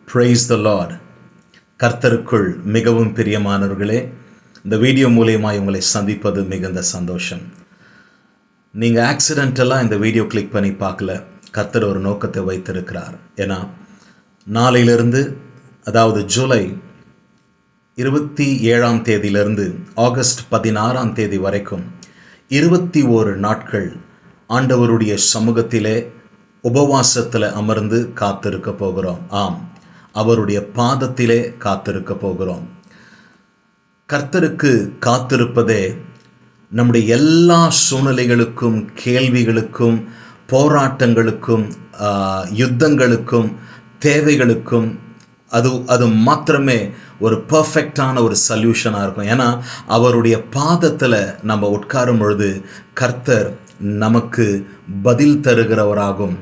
Praise the Lord. கர்த்தருக்குள் மிகவும் பிரியமானவர்களே, இந்த வீடியோ மூலியமாக உங்களை சந்திப்பது மிகுந்த சந்தோஷம். நீங்கள் ஆக்சிடென்டலாக இந்த வீடியோ கிளிக் பண்ணி பார்க்கல. கர்த்தர் ஒரு நோக்கத்தை வைத்திருக்கிறார். ஏன்னா நாளையிலிருந்து, அதாவது ஜூலை 27ஆம் தேதியிலிருந்து ஆகஸ்ட் 16ஆம் தேதி வரைக்கும் 21 நாட்கள் ஆண்டவருடைய சமூகத்திலே உபவாசத்தில் அமர்ந்து காத்திருக்க போகிறோம். ஆம், அவருடைய பாதத்திலே காத்திருக்க போகிறோம். கர்த்தருக்கு காத்திருப்பதே நம்முடைய எல்லா சூழ்நிலைகளுக்கும், கேள்விகளுக்கும், போராட்டங்களுக்கும், யுத்தங்களுக்கும், தேவைகளுக்கும் அது மாத்திரமே ஒரு பர்ஃபெக்டான ஒரு சொல்யூஷனாக இருக்கும். ஏன்னா அவருடைய பாதத்தில் நம்ம உட்காரும் பொழுது கர்த்தர் நமக்கு பதில் தருகிறவராகவும்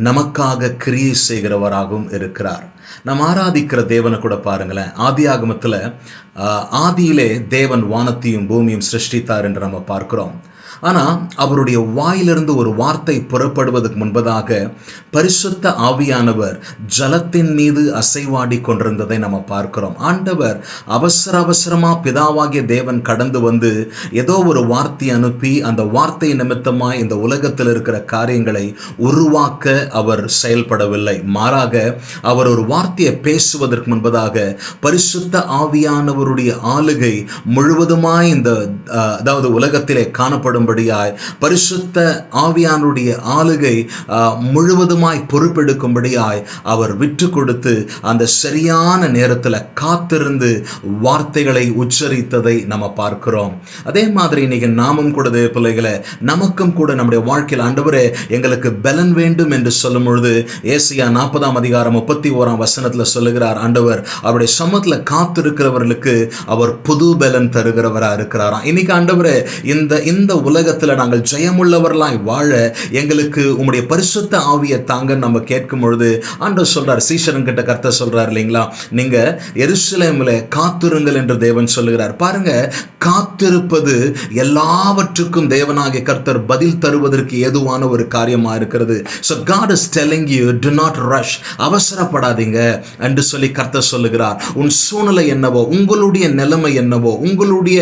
நமக்காக கிரியை செய்கிறவராகவும் இருக்கிறார். நாம் ஆராதிக்கிற தேவனை கூட பாருங்களேன். ஆதியாகமத்தில் ஆதியிலே தேவன் வானத்தையும் பூமியும் சிருஷ்டித்தார் என்று நம்ம பார்க்கிறோம். ஆனால் அவருடைய வாயிலிருந்து ஒரு வார்த்தை புறப்படுவதற்கு முன்பதாக பரிசுத்த ஆவியானவர் ஜலத்தின் மீது அசைவாடி கொண்டிருந்ததை நம்ம பார்க்கிறோம். ஆண்டவர் அவசரமாக பிதாவாகிய தேவன் கடந்து வந்து ஏதோ ஒரு வார்த்தை அனுப்பி அந்த வார்த்தை நிமித்தமாய் இந்த உலகத்தில் இருக்கிற காரியங்களை உருவாக்க அவர் செயல்படவில்லை. மாறாக அவர் ஒரு வார்த்தையை பேசுவதற்கு முன்பதாக பரிசுத்த ஆவியானவருடைய ஆளுகை முழுவதுமாய் இந்த அதாவது உலகத்திலே காணப்படும் பரிசுத்த ஆவியானுடைய ஆளுகை முழுவதுமாய் பொறுப்பெடுக்கும்படியாய் அவர் விட்டு கொடுத்து அந்த சரியான நேரத்தில் காத்திருந்து வார்த்தைகளை உச்சரித்ததை நம்ம பார்க்கிறோம். அதே மாதிரி இன்னைக்கு நாமும் கூட பிள்ளைகளை, நமக்கும் கூட நம்முடைய வாழ்க்கையில் ஆண்டவரே எங்களுக்கு பலன் வேண்டும் என்று சொல்லும் பொழுது ஏசாயா 40ஆம் அதிகாரம் 31ஆம் வசனத்தில் சொல்லுகிறார், ஆண்டவர் அவருடைய சமூகத்தில் காத்திருக்கிறவர்களுக்கு அவர் புது பலன் தருகிறவராக இருக்கிறாராம். இன்னைக்கு ஆண்டவரே இந்த உலகத்தில் நாங்கள் ஜெயமுள்ளவர்களாய் வாழ எங்களுக்கு உம்முடைய பரிசுத்த ஆவியை தாங்க நம்ம கேட்கும் பொழுது ஆண்டவர் சொல்றார், சீஷரன் கிட்ட கர்த்தர் சொல்றார் இல்லைங்களா, நீங்க எருசலேமில் காத்திருங்கள் என்று தேவன் சொல்லுகிறார். பாருங்க, காத்திருப்பது எல்லாவற்றுக்கும் தேவனாகிய கர்த்தர் பதில் தருவதற்கு ஏதுவான ஒரு காரியமா இருக்கிறது. So God is telling you, do not rush. அவசரப்படாதீங்க என்று சொல்லி கர்த்தர் சொல்லுகிறார். உன் சூழ்நிலை என்னவோ, உங்களுடைய நிலைமை என்னவோ, உங்களுடைய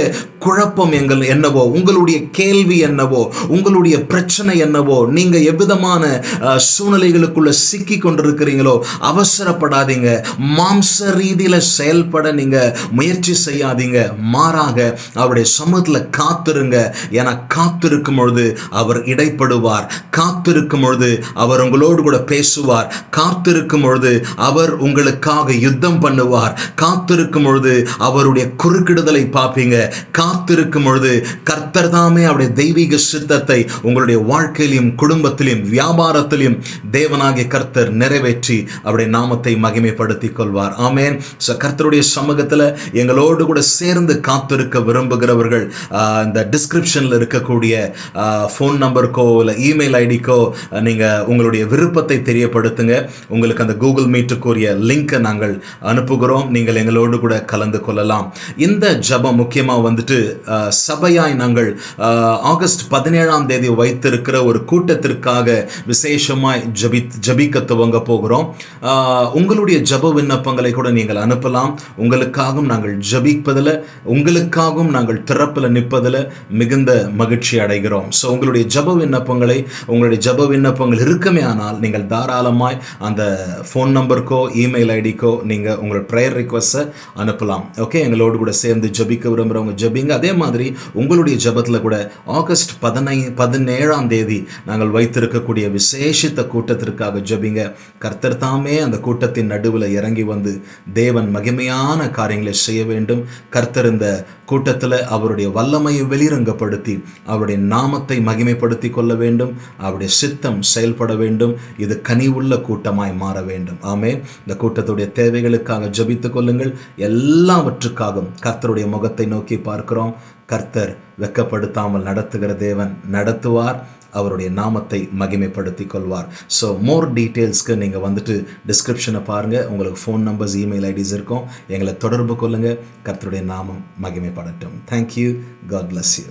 குழப்பம் என்னவோ, உங்களுடைய கேள்வி என்னவோ, உங்களுடைய பிரச்சனை என்னவோ, நீங்க எவ்விதமான சூழ்நிலைகளுக்குள்ள சிக்கி கொண்டிருக்கிறீங்களோ, அவசரப்படாதீங்க. மாம்ச ரீதியில செயல்பட நீங்க முயற்சி செய்யாதீங்க. மாறாக அவருடைய சமூகத்தில் காத்திருங்க. என காத்திருக்கும் பொழுது அவர் இடைப்படுவார். காத்திருக்கும் பொழுது அவர் உங்களோடு கூட பேசுவார். காத்திருக்கும் பொழுது அவர் உங்களுக்காக யுத்தம் பண்ணுவார். காத்திருக்கும் பொழுது அவருடைய குறுக்கிடுதலை பார்ப்பீங்க. காத்திருக்கும் பொழுது கர்த்தர் தாமே அவருடைய தெய்வீக சித்தத்தை உங்களுடைய வாழ்க்கையிலும், குடும்பத்திலும், வியாபாரத்திலும் தேவனாகிய கர்த்தர் நிறைவேற்றி அவருடைய நாமத்தை மகிமைப்படுத்திக் கொள்வார். ஆமென். கர்த்தருடைய சமூகத்தில் எங்களோடு கூட சேர்ந்து காத்திருக்க விரும்புகிறவர்கள் இந்த டிஸ்கிரிப்ஷனில் இருக்கக்கூடிய ஃபோன் நம்பருக்கோ இல்லை இமெயில் ஐடிக்கோ நீங்கள் உங்களுடைய விருப்பத்தை தெரியப்படுத்துங்க. உங்களுக்கு அந்த கூகுள் மீட்டுக்குரிய லிங்கை நாங்கள் அனுப்புகிறோம். நீங்கள் எங்களோடு கூட கலந்து கொள்ளலாம். இந்த ஜபம் முக்கியமாக வந்துட்டு சபையாய் நாங்கள் ஆகஸ்ட் 17ஆம் தேதி வைத்திருக்கிற ஒரு கூட்டத்திற்காக விசேஷமாய் ஜபிக்க துவங்க போகிறோம். உங்களுடைய ஜப விண்ணப்பங்களை கூட நீங்கள் அனுப்பலாம். உங்களுக்காகவும் நாங்கள் ஜபிப்பதில், உங்களுக்காகவும் நாங்கள் திறப்பில் நிற்பதில் மிகுந்த மகிழ்ச்சி அடைகிறோம். ஸோ உங்களுடைய ஜப விண்ணப்பங்கள் இருக்குமே ஆனால் நீங்கள் தாராளமாய் அந்த ஃபோன் நம்பருக்கோ இமெயில் ஐடிக்கோ நீங்கள் உங்களோட ப்ரேயர் ரிக்வெஸ்ட்டை அனுப்பலாம். ஓகே, எங்களோடு கூட சேர்ந்து ஜபிக்க விரும்புகிறவங்க ஜபிங்க. அதே மாதிரி உங்களுடைய ஜபத்தில் கூட ஆகஸ்ட் 17ஆம் தேதி நாங்கள் வைத்திருக்கக்கூடிய விசேஷித்த கூட்டத்திற்காக ஜபிங்க. கர்த்தர் தாமே அந்த கூட்டத்தின் நடுவில் இறங்கி வந்து தேவன் மகிமையான காரியங்களை செய்ய வேண்டும். கர்த்தர் இந்த கூட்டத்தில் அவருடைய வல்லமையை வெளிரங்கப்படுத்தி அவருடைய நாமத்தை மகிமைப்படுத்தி கொள்ள வேண்டும். அவருடைய சித்தம் செயல்பட வேண்டும். இது கனிவுள்ள கூட்டமாய் மாற வேண்டும். ஆமென். இந்த கூட்டத்துடைய தேவைகளுக்காக ஜபித்துக் கொள்ளுங்கள். எல்லாவற்றுக்காகவும் கர்த்தருடைய முகத்தை நோக்கி பார்க்கிறோம். கர்த்தர் வெட்கப்படுத்தாமல் நடத்துகிற தேவன் நடத்துவார். அவருடைய நாமத்தை மகிமைப்படுத்திக் கொள்வார். ஸோ மோர் டீட்டெயில்ஸ்க்கு நீங்கள் வந்துட்டு டிஸ்கிரிப்ஷனை பாருங்கள். உங்களுக்கு ஃபோன் நம்பர்ஸ், இமெயில் ஐடிஸ் இருக்கும். எங்களை தொடர்பு கொள்ளுங்கள். கர்த்தருடைய நாமம் மகிமைப்படட்டும். தேங்க்யூ. God bless you.